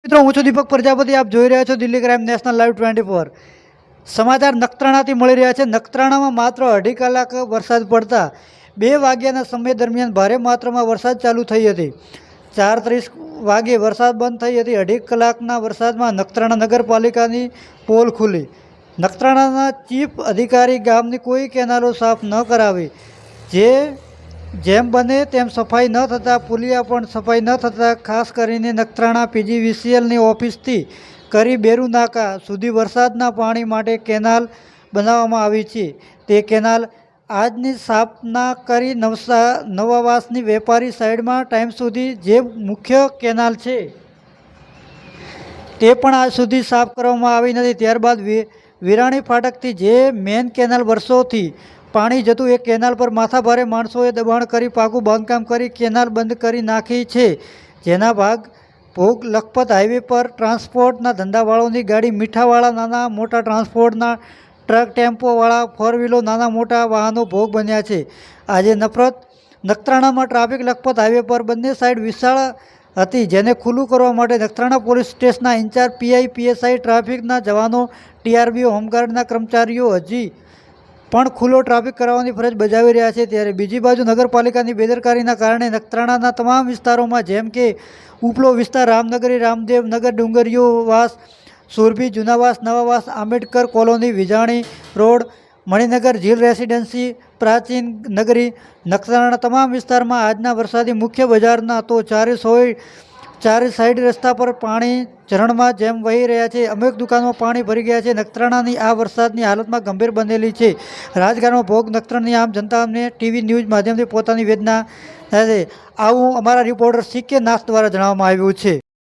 મિત્રો હું છું દીપક પ્રજાપતિ। આપ જોઈ રહ્યા છો દિલ્હી ક્રાઇમ નેશનલ લાઈવ 24। સમાચાર નખત્રાણાથી મળી રહ્યા છે। નખત્રાણામાં માત્ર અઢી કલાક વરસાદ પડતા 2 વાગ્યાના સમય દરમિયાન ભારે માત્રામાં વરસાદ ચાલુ થઈ હતી। 4:30 વાગે વરસાદ બંધ થઈ હતી। અઢી કલાકના વરસાદમાં નખત્રાણા નગરપાલિકાની પોલ ખુલી। નખત્રાણાના ચીફ અધિકારી ગામની કોઈ કેનાલો સાફ ન કરાવી, જેમ બને તેમ સફાઈ ન થતાં પુલિયા પણ સફાઈ ન થતાં ખાસ કરીને નખત્રાણા પીજીવીસીએલની ઓફિસથી કરી બેરુ નાકા સુધી વરસાદના પાણી માટે કેનાલ બનાવવામાં આવી છે। તે કેનાલ આજની સાફ ના કરી નવાવાસની વેપારી સાઈડમાં ટાઈમ સુધી જે મુખ્ય કેનાલ છે તે પણ આજ સુધી સાફ કરવામાં આવી નથી। ત્યારબાદ વિરાણી ફાટકથી જે મેન કેનાલ વર્ષોથી પાણી જતું એ કેનાલ પર માથાભારે માણસોએ દબાણ કરી પાકું બાંધકામ કરી કેનાલ બંધ કરી નાખી છે। જેના ભોગ લખપત હાઈવે પર ટ્રાન્સપોર્ટના ધંધાવાળાઓની ગાડી, મીઠાવાળા નાના મોટા ટ્રાન્સપોર્ટના ટ્રક, ટેમ્પોવાળા, ફોર વ્હીલો, નાના મોટા વાહનો ભોગ બન્યા છે। આજે નખત્રાણામાં ટ્રાફિક લખપત હાઈવે પર બંને સાઈડ વિશાળ હતી, જેને ખુલ્લું કરવા માટે નખત્રાણા પોલીસ સ્ટેશનના ઇન્ચાર્જ પીઆઈ, પીએસઆઈ, ટ્રાફિકના જવાનો, ટીઆરબીઓ, હોમગાર્ડના કર્મચારીઓ હજી પણ ખુલ્લો ટ્રાફિક કરાવવાની ફરજ બજાવી રહ્યા છે। ત્યારે બીજી બાજુ નગરપાલિકાની બેદરકારીના કારણે નખત્રાણાના તમામ વિસ્તારોમાં જેમ કે ઉપલો વિસ્તાર, રામનગરી, રામદેવ નગર, ડુંગરીયો વાસ, સુરભી, જૂનાવાસ, નવાવાસ, આંબેડકર કોલોની, વિજાણી રોડ, મણિનગર, ઝીલ રેસિડેન્સી, પ્રાચીન નગરી, નખત્રાણા તમામ વિસ્તારમાં આજના વરસાદી મુખ્ય બજારના તો ચારે સાઈડ રસ્તા પર પાણી ઝરણમાં જેમ વહી રહ્યા છે। અનેક દુકાનોમાં પાણી ભરી ગયા છે। નખત્રાણાની આ વરસાદની હાલતમાં ગંભીર બનેલી છે। રાજકારણમાં ભોગ નખત્રાણાની આમ જનતાને ટીવી ન્યૂઝ માધ્યમથી પોતાની વેદના છે। આવું અમારા રિપોર્ટર CK નાથ દ્વારા જણાવવામાં આવ્યું છે।